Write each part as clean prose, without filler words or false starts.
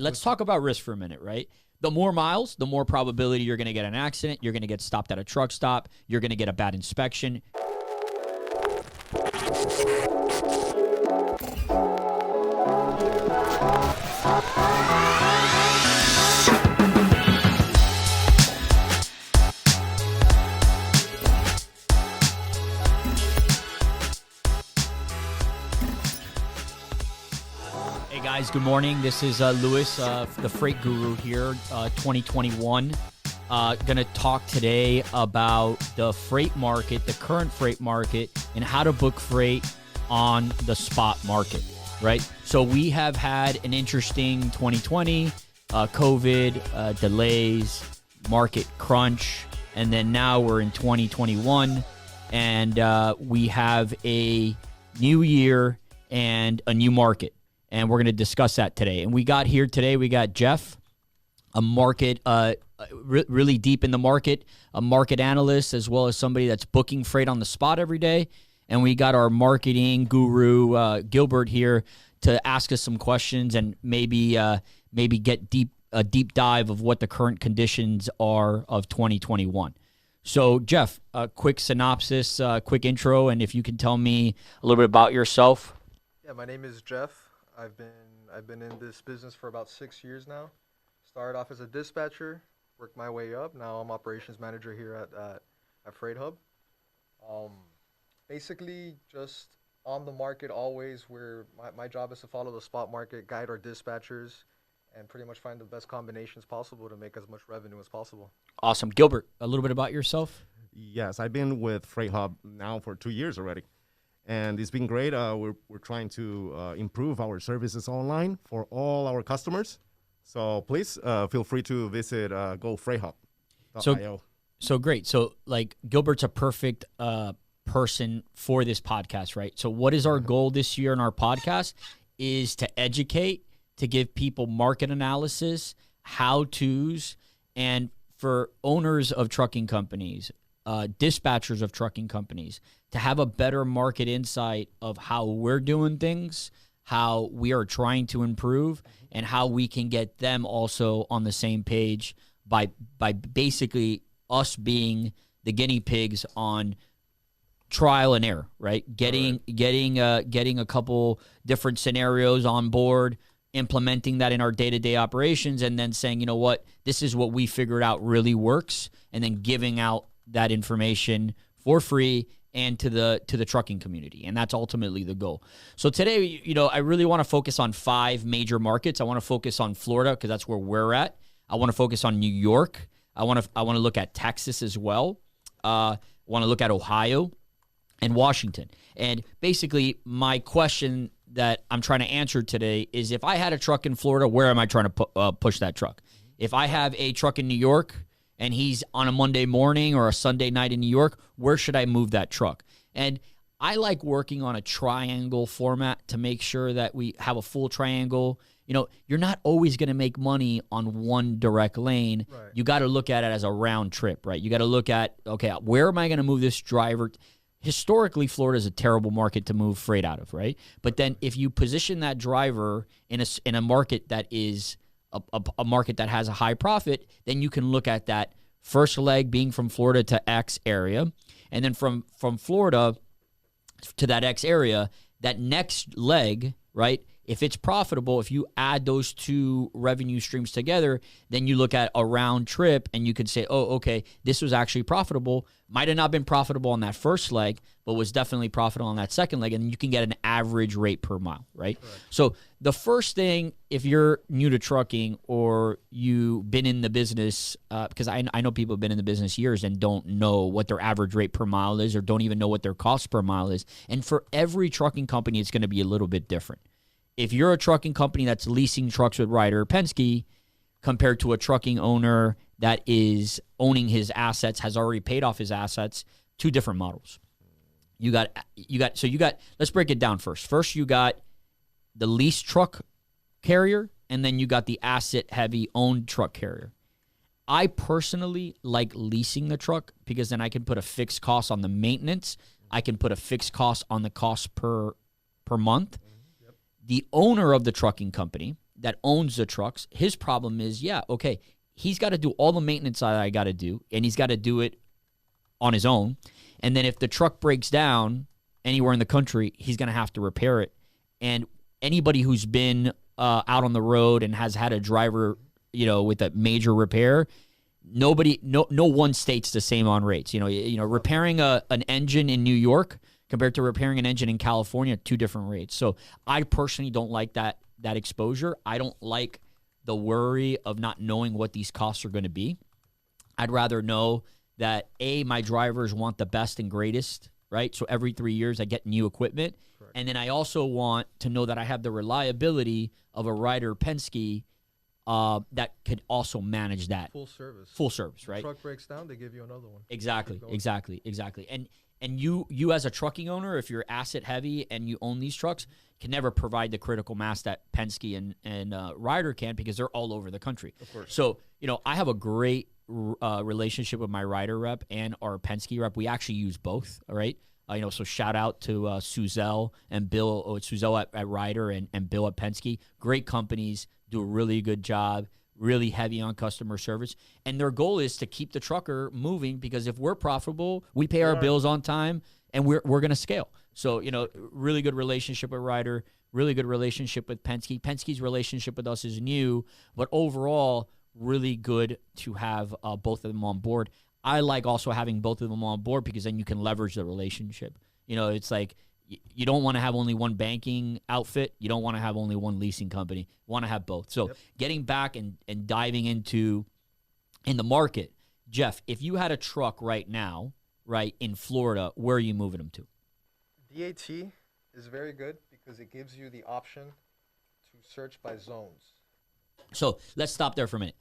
Let's talk about risk for a minute, right? The more miles, the more probability you're going to get an accident. You're going to get stopped at a truck stop. You're going to get a bad inspection. Hey guys, good morning. This is Louis, the Freight Guru here, 2021. Gonna talk today about the freight market, the current freight market, and how to book freight on the spot market, right? So we have had an interesting 2020, COVID, delays, market crunch, and then now we're in 2021, and we have a new year and a new market. And we're going to discuss that today. And we got Jeff, a market, really deep in the market, a market analyst, as well as somebody that's booking freight on the spot every day. And we got our marketing guru, Gilbert, here to ask us some questions and maybe get a deep dive of what the current conditions are of 2021. So, Jeff, a quick synopsis, quick intro, and if you can tell me a little bit about yourself. Yeah, my name is Jeff. I've been in this business for about 6 years now. Started off as a dispatcher, worked my way up. Now I'm operations manager here at Freight Hub. Basically, just on the market always. Where my job is to follow the spot market, guide our dispatchers, and pretty much find the best combinations possible to make as much revenue as possible. Awesome, Gilbert. A little bit about yourself. Yes, I've been with Freight Hub now for 2 years already. And it's been great. We're trying to improve our services online for all our customers. So please feel free to visit gofreighthub.io. So great. So like Gilbert's a perfect person for this podcast, right? So what is our goal this year in our podcast is to educate, to give people market analysis, how-tos, and for owners of trucking companies, dispatchers of trucking companies, to have a better market insight of how we're doing things, how we are trying to improve, and how we can get them also on the same page by basically us being the guinea pigs on trial and error, right? Getting a couple different scenarios on board, implementing that in our day-to-day operations, and then saying, you know what, this is what we figured out really works, and then giving out that information for free and to the trucking community. And that's ultimately the goal. So today, I really want to focus on 5 major markets. I want to focus on Florida because that's where we're at. I want to focus on New York. I want to look at Texas as well. I want to look at Ohio and Washington. And basically, my question that I'm trying to answer today is, if I had a truck in Florida, where am I trying to push that truck? If I have a truck in New York and he's on a Monday morning or a Sunday night in New York, where should I move that truck? And I like working on a triangle format to make sure that we have a full triangle. You're not always going to make money on one direct lane. Right. You got to look at it as a round trip, right? You got to look at, okay, where am I going to move this driver? Historically, Florida is a terrible market to move freight out of, right? But then if you position that driver in a market that is a market that has a high profit, then you can look at that first leg being from Florida to X area, and then from Florida to that X area, that next leg, right? If it's profitable, if you add those two revenue streams together, then you look at a round trip and you could say, oh, okay, this was actually profitable. Might have not been profitable on that first leg, but was definitely profitable on that second leg. And you can get an average rate per mile, right? Correct. So the first thing, if you're new to trucking or you've been in the business, because I know people have been in the business years and don't know what their average rate per mile is, or don't even know what their cost per mile is. And for every trucking company, it's going to be a little bit different. If you're a trucking company that's leasing trucks with Ryder or Penske, compared to a trucking owner that is owning his assets, has already paid off his assets, 2 different models. You got, let's break it down first. First, you got the lease truck carrier, and then you got the asset-heavy owned truck carrier. I personally like leasing the truck because then I can put a fixed cost on the maintenance. I can put a fixed cost on the cost per month. The owner of the trucking company, that owns the trucks, his problem is, yeah, okay, he's got to do all the maintenance that I got to do, and he's got to do it on his own. And then if the truck breaks down anywhere in the country, he's going to have to repair it. And anybody who's been out on the road and has had a driver, with a major repair, no one state's the same on rates. Repairing an engine in New York compared to repairing an engine in California, 2 different rates. So I personally don't like that exposure. I don't like the worry of not knowing what these costs are going to be. I'd rather know that, A, my drivers want the best and greatest, right? So every 3 years I get new equipment. Correct. And then I also want to know that I have the reliability of a Ryder Penske that could also manage that. Full service, right? The truck breaks down, they give you another one. Exactly. And you as a trucking owner, if you're asset heavy and you own these trucks, can never provide the critical mass that Penske and Ryder can, because they're all over the country. Of course. So, I have a great relationship with my Ryder rep and our Penske rep. We actually use both, all right? So shout out to Suzelle and Bill, Suzelle at Ryder and Bill at Penske. Great companies, do a really good job, really heavy on customer service. And their goal is to keep the trucker moving, because if we're profitable, we pay our bills on time, and we're going to scale. So, really good relationship with Ryder, really good relationship with Penske. Penske's relationship with us is new, but overall, really good to have both of them on board. I like also having both of them on board, because then you can leverage the relationship. It's like you don't want to have only one banking outfit. You don't want to have only one leasing company. You want to have both. So getting back and diving in the market, Jeff, if you had a truck right now, right, in Florida, where are you moving them to? DAT is very good because it gives you the option to search by zones. So let's stop there for a minute.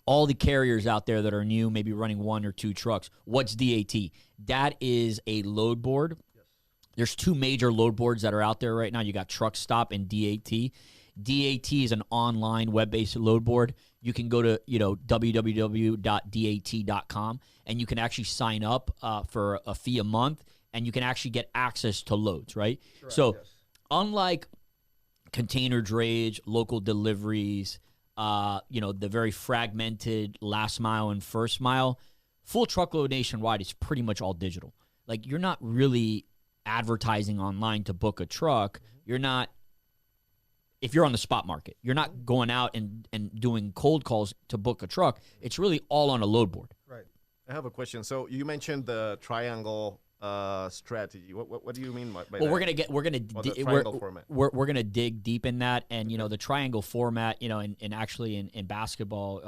All the carriers out there that are new, maybe running 1 or 2 trucks, what's DAT? That is a load board. Yes. There's 2 major load boards that are out there right now. You got Truck Stop and DAT. DAT is an online web-based load board. You can go to www.dat.com, and you can actually sign up for a fee a month, and you can actually get access to loads, right? Correct, so yes. Unlike container drayage, local deliveries, the very fragmented last mile and first mile, full truckload nationwide is pretty much all digital. Like, you're not really advertising online to book a truck. You're not, if you're on the spot market, you're not going out and doing cold calls to book a truck. It's really all on a load board. Right. I have a question. So you mentioned the triangle strategy. What do you mean by that? Well, we're gonna dig deep in that, and the triangle format, and actually in basketball,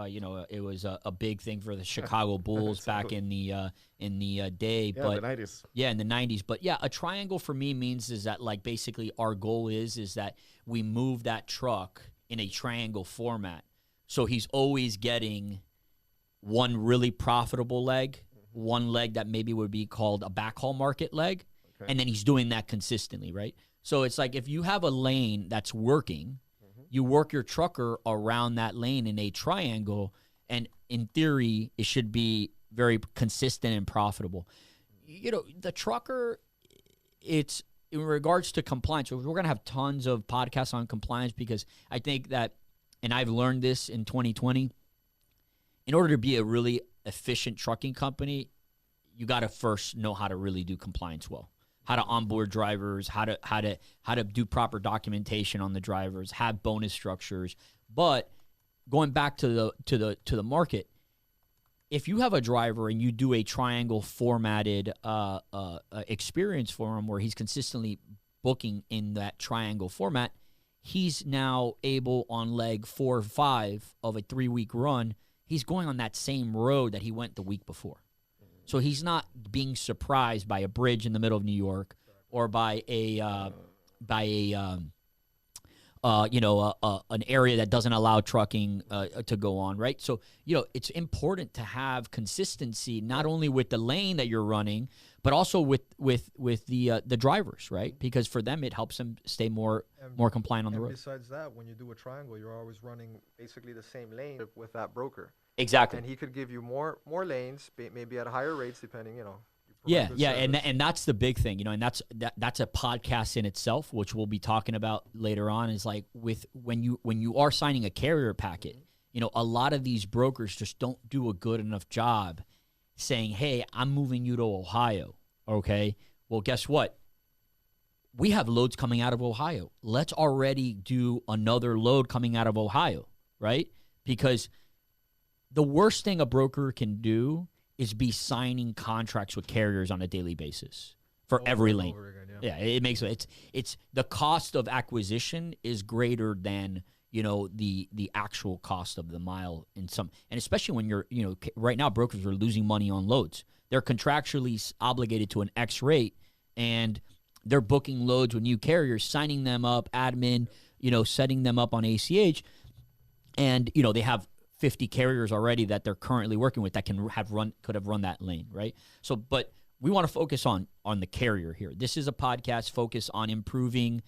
it was a big thing for the Chicago Bulls back in the day. Yeah, but the 90s. Yeah, in the 90s. But yeah, a triangle for me means is that, like, basically our goal is that we move that truck in a triangle format, so he's always getting one really profitable leg, one leg that maybe would be called a backhaul market leg, and then he's doing that consistently, right? So it's like, if you have a lane that's working, you work your trucker around that lane in a triangle, and in theory, it should be very consistent and profitable. The trucker, it's in regards to compliance. We're going to have tons of podcasts on compliance, because I think that, and I've learned this in 2020, in order to be a really efficient trucking company, you got to first know how to really do compliance well, how to onboard drivers, how to do proper documentation on the drivers, have bonus structures. But going back to the market, if you have a driver and you do a triangle formatted experience for him, where he's consistently booking in that triangle format, he's now able, on leg 4 or 5 of a 3-week run, he's going on that same road that he went the week before. So he's not being surprised by a bridge in the middle of New York, or by an area that doesn't allow trucking to go on, right? So, it's important to have consistency, not only with the lane that you're running, but also with the drivers, right? Because for them, it helps them stay more compliant on the road. Besides that, when you do a triangle, you're always running basically the same lane with that broker. Exactly. And he could give you more lanes, maybe at higher rates, depending, you Yeah, good yeah, service. and that's the big thing, and that's a podcast in itself, which we'll be talking about later on. Is like with when you are signing a carrier packet, a lot of these brokers just don't do a good enough job saying, "Hey, I'm moving you to Ohio." Okay, well, guess what? We have loads coming out of Ohio. Let's already do another load coming out of Ohio, right? Because the worst thing a broker can do is be signing contracts with carriers on a daily basis for Over every and lane. over again, Yeah, it makes it's the cost of acquisition is greater than the actual cost of the mile and especially when you're right now brokers are losing money on loads. They're contractually obligated to an X rate, and they're booking loads with new carriers, signing them up, admin, setting them up on ACH, and they have 50 carriers already that they're currently working with that could have run that lane, right? So, but we want to focus on the carrier here. This is a podcast focused on improving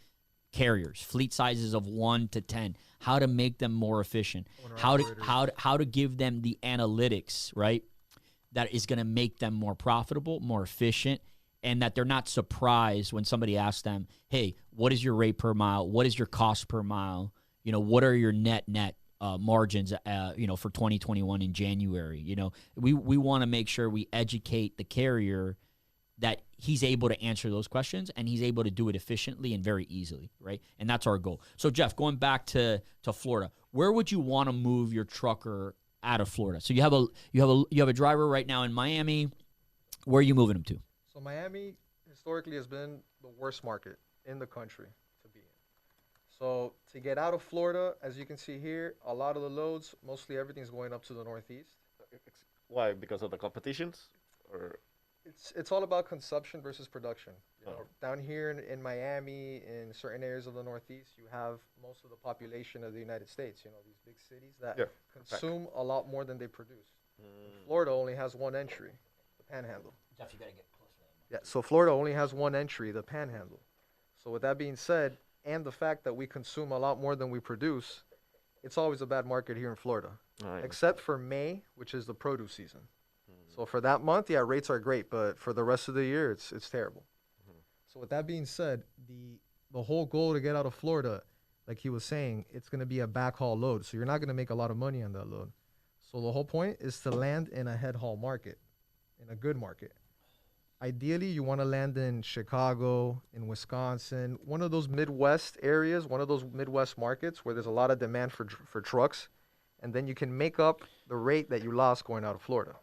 carriers, fleet sizes of 1 to 10, how to make them more efficient, how to give them the analytics, right? That is going to make them more profitable, more efficient, and that they're not surprised when somebody asks them, "Hey, what is your rate per mile? What is your cost per mile? What are your net margins, for 2021 in January?" We want to make sure we educate the carrier that he's able to answer those questions and he's able to do it efficiently and very easily, right? And that's our goal. So, Jeff, going back to Florida, where would you want to move your trucker out of Florida? So you have a driver right now in Miami. Where are you moving him to? So Miami historically has been the worst market in the country to be in. So to get out of Florida, as you can see here, a lot of the loads, mostly everything's going up to the Northeast. Why? Because of the competitions? Or It's all about consumption versus production. Oh. Down here in Miami, in certain areas of the Northeast, you have most of the population of the United States. These big cities that consume a lot more than they produce. Florida only has one entry, the Panhandle. Jeff, you gotta get closer. Yeah, so Florida only has one entry, the Panhandle. So with that being said, and the fact that we consume a lot more than we produce, it's always a bad market here in Florida, except for May, which is the produce season. So for that month, yeah, rates are great, but for the rest of the year, it's terrible. So with that being said, the whole goal to get out of Florida, like he was saying, it's going to be a backhaul load. So you're not going to make a lot of money on that load. So the whole point is to land in a head haul market, in a good market. Ideally, you want to land in Chicago, in Wisconsin, one of those Midwest areas, one of those Midwest markets where there's a lot of demand for trucks, and then you can make up the rate that you lost going out of Florida.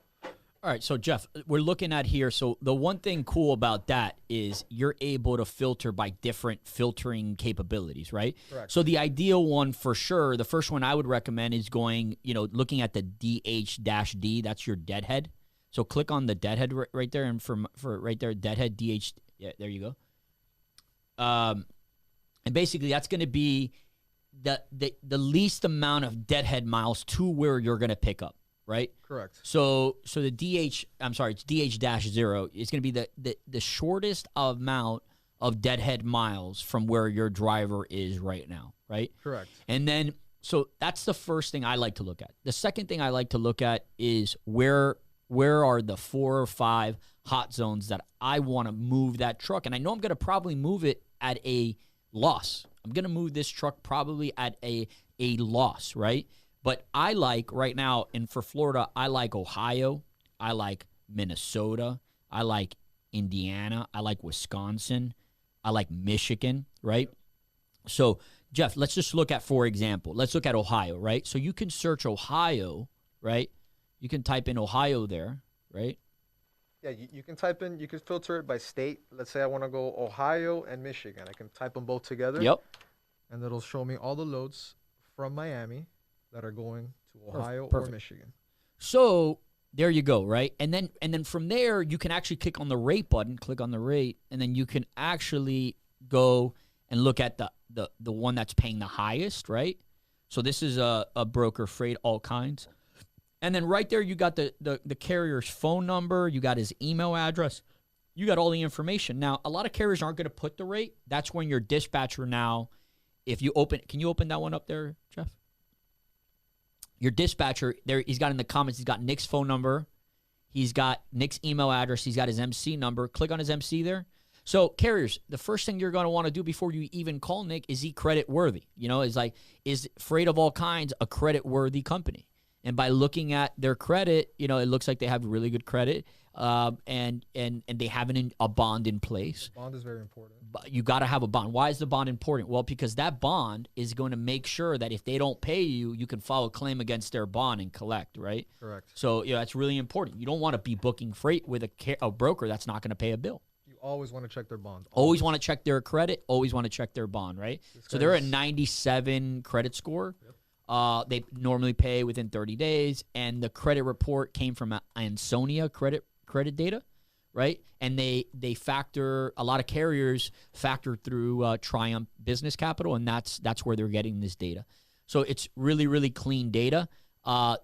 All right, so Jeff, we're looking at here. So the one thing cool about that is you're able to filter by different filtering capabilities, right? Correct. So the ideal one for sure, the first one I would recommend is going, looking at the DH-D. That's your deadhead. So click on the deadhead right there, and for right there, deadhead DH. Yeah, there you go. And basically that's going to be the least amount of deadhead miles to where you're going to pick up. Right? Correct. So the it's DH-0. It's going to be the shortest amount of deadhead miles from where your driver is right now, right? Correct. And then, so that's the first thing I like to look at. The second thing I like to look at is where are the 4 or 5 hot zones that I want to move that truck. And I know I'm going to probably move it at a loss. I'm going to move this truck probably at a loss, right? But I like right now, and for Florida, I like Ohio, I like Minnesota, I like Indiana, I like Wisconsin, I like Michigan, right? So, Jeff, let's just look at, for example, let's look at Ohio, right? So you can search Ohio, right? You can type in Ohio there, right? Yeah, you can type in, you can filter it by state. Let's say I want to go Ohio and Michigan. I can type them both together. Yep. And it'll show me all the loads from Miami that are going to Ohio Perfect. or Michigan. So there you go, right? And then from there, you can actually click on the rate button, click on the rate, and then you can actually go and look at the one that's paying the highest, right? So this is a broker, Freight All Kinds. And then right there, you got the carrier's phone number, you got his email address, you got all the information. Now, a lot of carriers aren't going to put the rate. That's when your dispatcher now, if you open, can you open that one up there, Jeff? Your dispatcher, there, he's got in the comments, he's got Nick's phone number. He's got Nick's email address. He's got his MC number. Click on his MC there. So carriers, the first thing you're going to want to do before you even call Nick is he credit worthy? Is Freight of All Kinds a credit worthy company? And by looking at their credit, it looks like they have really good credit, and they have a bond in place. Bond is very important. But you got to have a bond. Why is the bond important? Well, because that bond is going to make sure that if they don't pay you, you can file a claim against their bond and collect, right? Correct. So that's really important. You don't want to be booking freight with a broker that's not going to pay a bill. Always want to check their bond. Always want to check their credit. Always want to check their bond, right? So they're a 97 credit score. Yep. They normally pay within 30 days, and the credit report came from Ansonia credit data, right? And they factor, a lot of carriers factor through Triumph Business Capital, and that's where they're getting this data. So it's really, really clean data.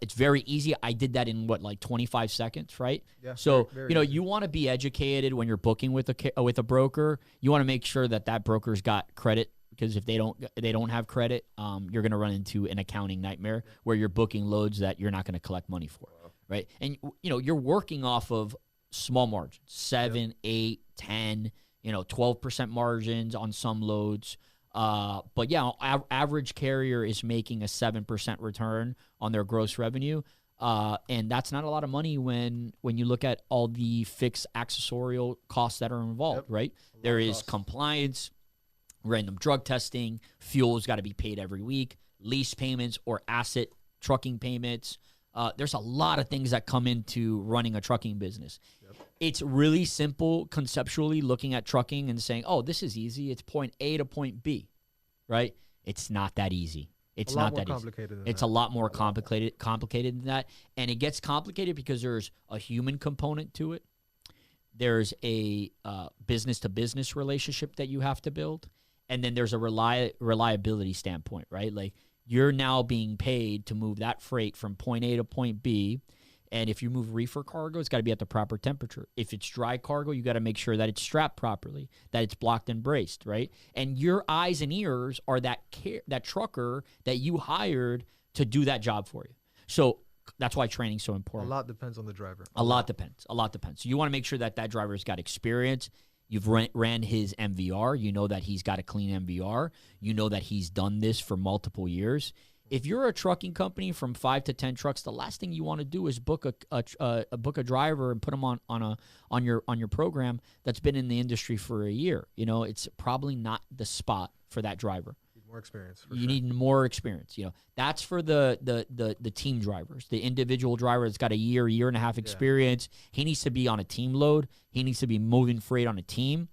It's very easy. I did that in 25 seconds, right? Yeah. So very easy. You want to be educated when you're booking with a broker. You want to make sure that broker's got credit, because if they don't have credit, you're going to run into an accounting nightmare where you're booking loads that you're not going to collect money for, right? And you're working off of small margins, 7, 8, 10, 12% margins on some loads. But yeah, average carrier is making a 7% return on their gross revenue. And that's not a lot of money when you look at all the fixed accessorial costs that are involved, right? There is compliance, random drug testing, fuel's got to be paid every week, lease payments or asset trucking payments. There's a lot of things that come into running a trucking business. Yep. It's really simple conceptually looking at trucking and saying, oh, this is easy. It's point A to point B, right? It's not that easy. It's not that easy. It's a lot more complicated than that. And it gets complicated because there's a human component to it. There's a business-to-business relationship that you have to build. And then there's a reliability standpoint, right? Like, you're now being paid to move that freight from point A to point B. And if you move reefer cargo, it's got to be at the proper temperature. If it's dry cargo, you got to make sure that it's strapped properly, that it's blocked and braced, right? And your eyes and ears are that trucker that you hired to do that job for you. So that's why training's so important. A lot depends on the driver. A lot depends. So you want to make sure that driver's got experience. You've ran his MVR. You know that he's got a clean MVR. You know that he's done this for multiple years. If you're a trucking company from 5 to 10 trucks, the last thing you want to do is book a driver and put him on your program that's been in the industry for a year. It's probably not the spot for that driver. More experience. You need more experience. That's for the team drivers, the individual driver that's got a year and a half experience. Yeah. He needs to be on a team load. He needs to be moving freight on a team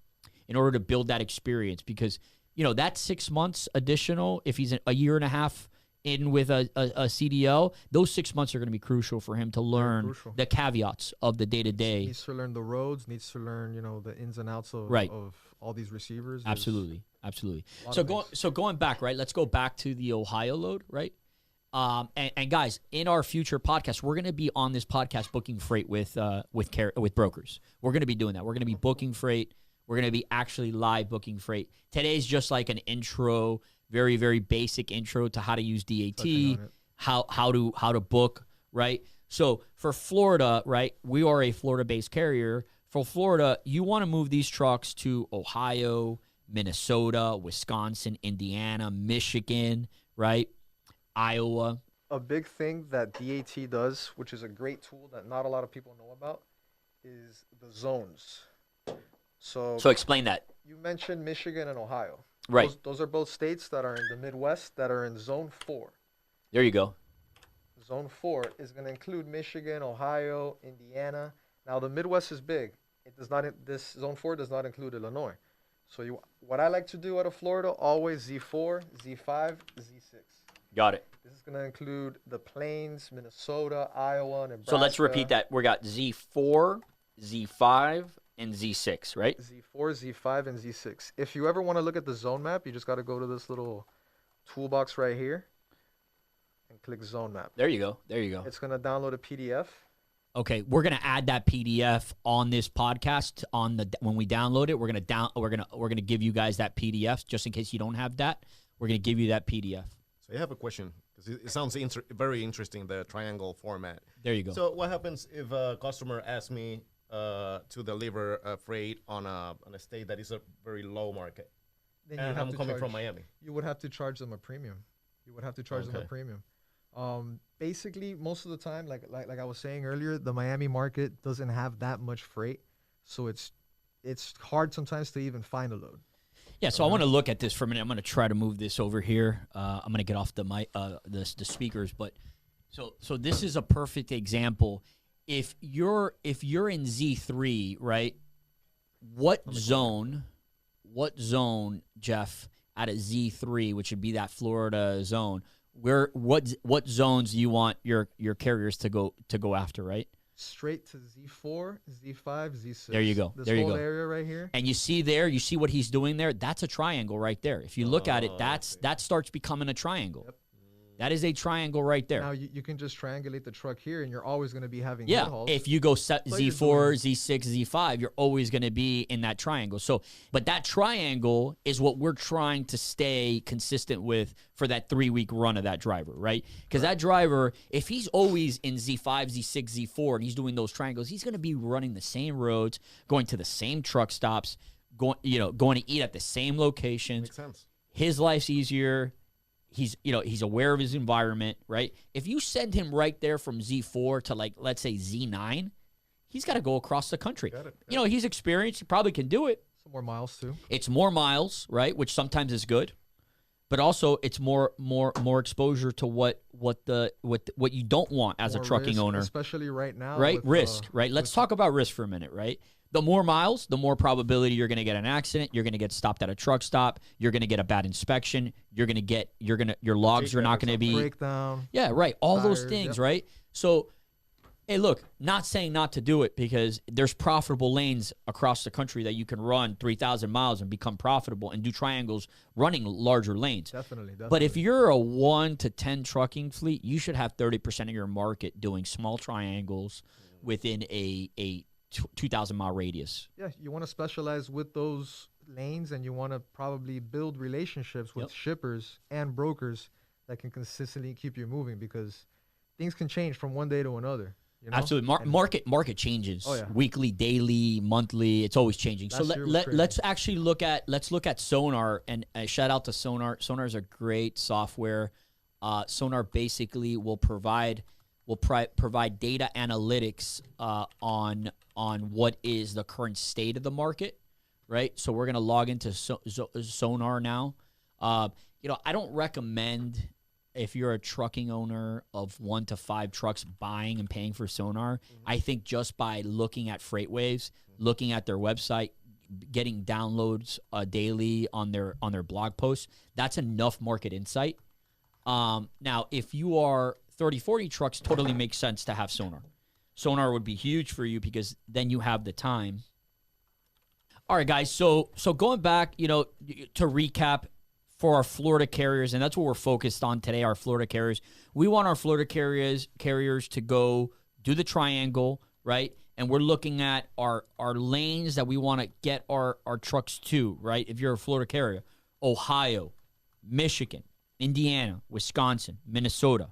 in order to build that experience, because that 6 months additional, if he's a year and a half in with a CDL, those 6 months are going to be crucial for him to learn the caveats of the day-to-day. Needs to learn the roads, needs to learn, the ins and outs of all these receivers. Absolutely. So going back, right? Let's go back to the Ohio load, right? And guys, in our future podcast, we're going to be on this podcast booking freight with brokers. We're going to be doing that. We're going to be booking freight. We're going to be actually live booking freight. Today's just like an intro, very, very basic intro to how to use DAT, how to book, right? So for Florida, right, we are a Florida-based carrier. For Florida, you want to move these trucks to Ohio, Minnesota, Wisconsin, Indiana, Michigan, right? Iowa. A big thing that DAT does, which is a great tool that not a lot of people know about, is the zones. So explain that. You mentioned Michigan and Ohio. Right. Those are both states that are in the Midwest that are in Zone 4. There you go. Zone 4 is going to include Michigan, Ohio, Indiana. Now, the Midwest is big. This Zone 4 does not include Illinois. So what I like to do out of Florida, always Z4, Z5, Z6. Got it. This is going to include the Plains, Minnesota, Iowa, Nebraska. So let's repeat that. We got Z4, Z5, and Z6, right? Z4, Z5, and Z6. If you ever want to look at the zone map, you just got to go to this little toolbox right here and click zone map. There you go. It's going to download a PDF. Okay, we're gonna add that PDF on this podcast. When we download it, we're gonna give you guys that PDF just in case you don't have that. We're gonna give you that PDF. So I have a question. Because it sounds very interesting, the triangle format. There you go. So what happens if a customer asks me to deliver a freight on a state that is a very low market? Then And I'm coming from Miami. You would have to charge them a premium. You would have to charge them a premium. Basically, most of the time, like I was saying earlier, the Miami market doesn't have that much freight, so it's hard sometimes to even find a load. Yeah, so I want to look at this for a minute. I'm going to try to move this over here. I'm going to get off the mic, the speakers, but so this is a perfect example. If you're in Z3, right? What zone, Jeff, out of Z3, which would be that Florida zone? What zones do you want your carriers to go after, right? Straight to Z4, Z5, Z6. There you go. This there you whole go. area right here. And you see what he's doing there? That's a triangle right there. If you look at it, that starts becoming a triangle. Yep. That is a triangle right there. Now you can just triangulate the truck here, and you're always going to be having head hauls. If you go Z4, Z6, Z5, you're always going to be in that triangle. So, but that triangle is what we're trying to stay consistent with for that 3-week run of that driver, right? Because that driver, if he's always in Z5, Z6, Z4, and he's doing those triangles, he's going to be running the same roads, going to the same truck stops, going to eat at the same locations. Makes sense. His life's easier. He's aware of his environment, right? If you send him right there from Z4 to, like, let's say Z9, he's got to go across the country. Got it. He's experienced. He probably can do it. Some more miles too. It's more miles, right? Which sometimes is good, but also it's more exposure to what you don't want as more a trucking risk, owner, especially right now. Right? Risk, right? Let's talk about risk for a minute, right? The more miles, the more probability you're going to get an accident. You're going to get stopped at a truck stop. You're going to get a bad inspection. Your logs are not going to be breakdown. Yeah, right. All tires, those things, yep. right? So, hey, look, not saying not to do it, because there's profitable lanes across the country that you can run 3,000 miles and become profitable and do triangles running larger lanes. Definitely. But if you're a 1 to 10 trucking fleet, you should have 30% of your market doing small triangles within a 2,000-mile radius. Yeah, you want to specialize with those lanes, and you want to probably build relationships with shippers and brokers that can consistently keep you moving, because things can change from one day to another. Absolutely. Market changes weekly, daily, monthly. It's always changing. So let's actually look at Sonar, and shout out to Sonar. Sonar is a great software. Sonar basically will provide data analytics on what is the current state of the market, right? So we're going to log into Sonar now. I don't recommend, if you're a trucking owner of 1 to 5 trucks, buying and paying for Sonar. Mm-hmm. I think just by looking at Freightwaves, looking at their website, getting downloads daily on their blog posts, that's enough market insight. Now, if you are 30, 40 trucks, totally makes sense to have Sonar. Sonar would be huge for you, because then you have the time. All right, guys. So going back, to recap for our Florida carriers, and that's what we're focused on today, our Florida carriers. We want our Florida carriers to go do the triangle, right? And we're looking at our lanes that we want to get our trucks to, right? If you're a Florida carrier, Ohio, Michigan, Indiana, Wisconsin, Minnesota,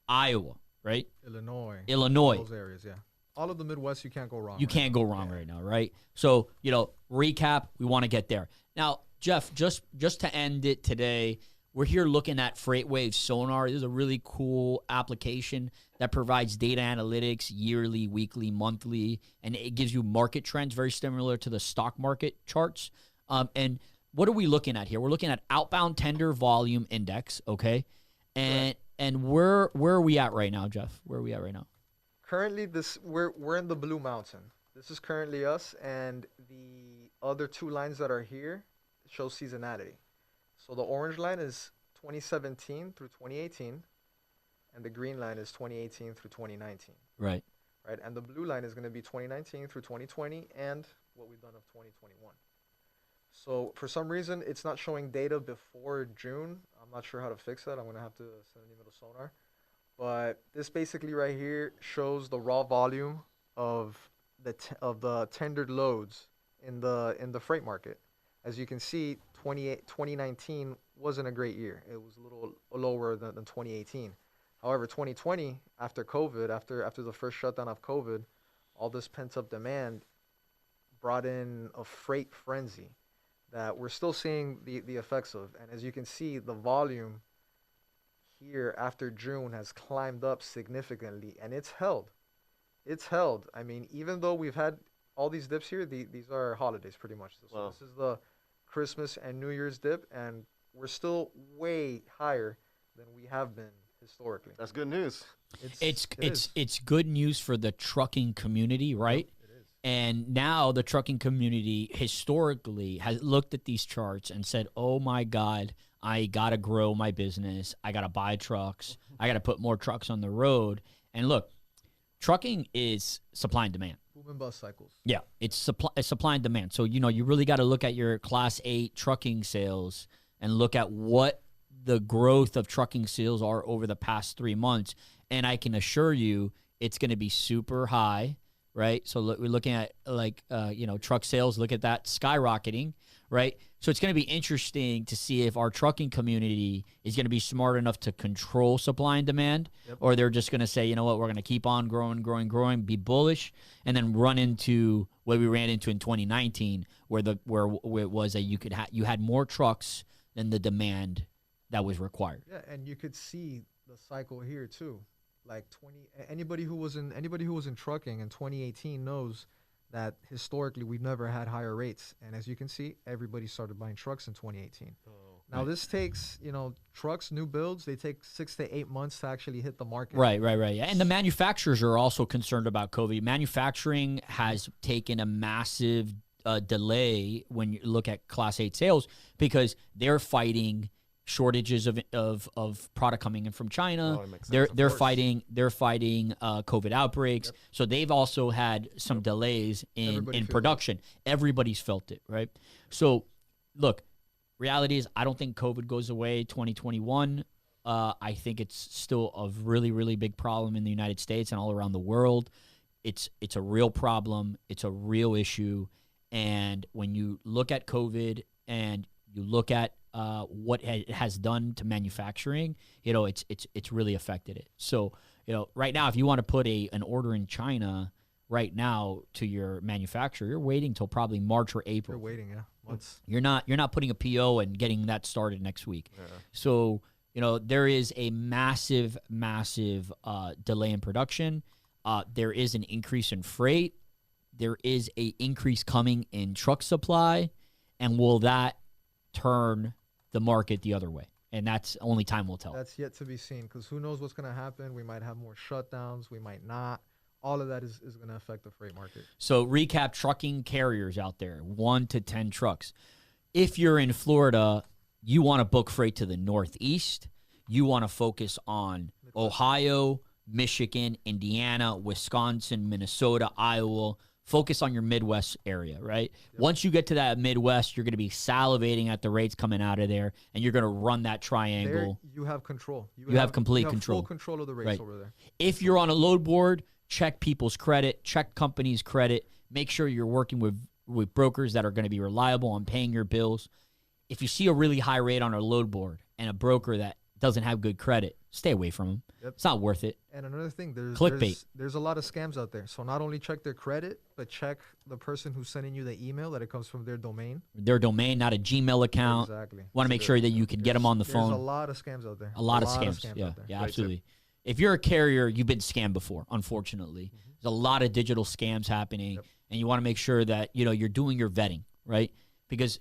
Iowa, right? Illinois. Those areas, yeah. All of the Midwest, you can't go wrong. You can't go wrong right now, right? So, recap, we want to get there. Now, Jeff, just to end it today, we're here looking at Freightwave Sonar. This is a really cool application that provides data analytics yearly, weekly, monthly, and it gives you market trends, very similar to the stock market charts. And what are we looking at here? We're looking at outbound tender volume index, okay? And where are we at right now, Jeff? Where are we at right now? Currently, we're in the Blue Mountain. This is currently us, and the other 2 lines that are here show seasonality. So the orange line is 2017 through 2018, and the green line is 2018 through 2019. Right. Right, and the blue line is going to be 2019 through 2020, and what we've done of 2021. So for some reason, it's not showing data before June. I'm not sure how to fix that. I'm going to have to send an email to Sonar. But this basically right here shows the raw volume of the tendered loads in the freight market. As you can see, 2019 wasn't a great year. It was a little lower than 2018. However, 2020, after COVID, after the first shutdown of COVID, all this pent-up demand brought in a freight frenzy that we're still seeing the effects of. And as you can see, the volume here after June has climbed up significantly, and it's held. It's held. I mean, even though we've had all these dips here, these are holidays pretty much. So Wow. this is the Christmas and New Year's dip, and we're still way higher than we have been historically. That's good news. It's good news for the trucking community, right? It is. And now the trucking community historically has looked at these charts and said, "Oh my God, I got to grow my business. I got to buy trucks. I got to put more trucks on the road." And look, trucking is supply and demand. Boom and bust cycles. Yeah, it's supply and demand. So, you really got to look at your Class 8 trucking sales and look at what the growth of trucking sales are over the past 3 months. And I can assure you it's going to be super high, right? So we're looking at truck sales, look at that skyrocketing, right? So it's going to be interesting to see if our trucking community is going to be smart enough to control supply and demand, or they're just going to say, you know what, we're going to keep on growing, be bullish, and then run into what we ran into in 2019, where it was that you had more trucks than the demand that was required. Yeah, and you could see the cycle here too. Like anybody who was in trucking in 2018 knows that historically we've never had higher rates. And as you can see, everybody started buying trucks in 2018. Now this takes, trucks, new builds, they take 6 to 8 months to actually hit the market. Right. Yeah. And the manufacturers are also concerned about COVID. Manufacturing has taken a massive delay when you look at Class 8 sales because they're fighting shortages of product coming in from China. They're fighting COVID outbreaks. Yep. So they've also had some delays in production. Everybody's felt it, right? So look, reality is I don't think COVID goes away 2021. I think it's still a really, really big problem in the United States and all around the world. It's a real problem. It's a real issue. And when you look at COVID and you look at what it has done to manufacturing, it's really affected it. So, right now, if you want to put an order in China right now to your manufacturer, you're waiting till probably March or April. You're waiting, yeah, months. You're not putting a PO and getting that started next week. Yeah. So, there is a massive delay in production. There is an increase in freight. There is a increase coming in truck supply, and will that turn the market the other way? And that's only time will tell. That's yet to be seen, because who knows what's going to happen. We might have more shutdowns. We might not. All of that is going to affect the freight market. So recap trucking carriers out there, 1 to 10 trucks. If you're in Florida, you want to book freight to the Northeast. You want to focus on Ohio, Michigan, Indiana, Wisconsin, Minnesota, Iowa. Focus on your Midwest area, right? Yep. Once you get to that Midwest, you're going to be salivating at the rates coming out of there, and you're going to run that triangle. There you have control. You have complete control. Full control of the rates over there. If you're on a load board, check people's credit, check companies' credit. Make sure you're working with brokers that are going to be reliable on paying your bills. If you see a really high rate on a load board and a broker that doesn't have good credit, stay away from them. Yep. It's not worth it. And another thing, clickbait. There's a lot of scams out there. So not only check their credit, but check the person who's sending you the email that it comes from their domain. Their domain, not a Gmail account. Exactly. Want to make sure that you can get them on the phone. There's a lot of scams out there. A lot of scams out there. Yeah, absolutely. If you're a carrier, you've been scammed before, unfortunately. Mm-hmm. There's a lot of digital scams happening, and you want to make sure that you're doing your vetting, right? Because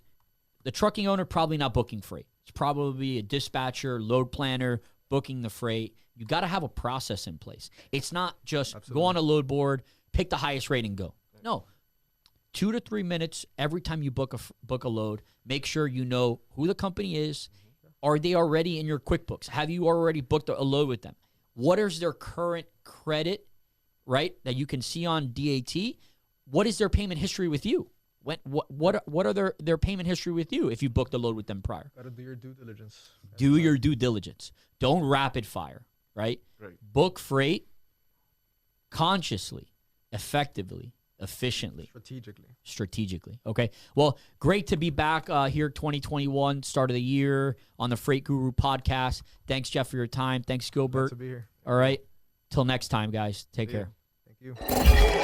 the trucking owner probably not booking freight. It's probably a dispatcher, load planner, booking the freight. You got to have a process in place. It's not just go on a load board, pick the highest rate and go. No. 2 to 3 minutes every time you book a load. Make sure you know who the company is. Are they already in your QuickBooks? Have you already booked a load with them? What is their current credit, right, that you can see on DAT? What is their payment history with you? What are their payment history with you if you booked a load with them prior? Got to do your due diligence. Do your due diligence. Don't rapid fire, right? Right. Book freight consciously, effectively, efficiently, strategically. Okay. Well, great to be back here 2021, start of the year on the Freight Guru podcast. Thanks, Jeff, for your time. Thanks, Gilbert. Glad to be here. All right. Till next time, guys. Take care. Thank you.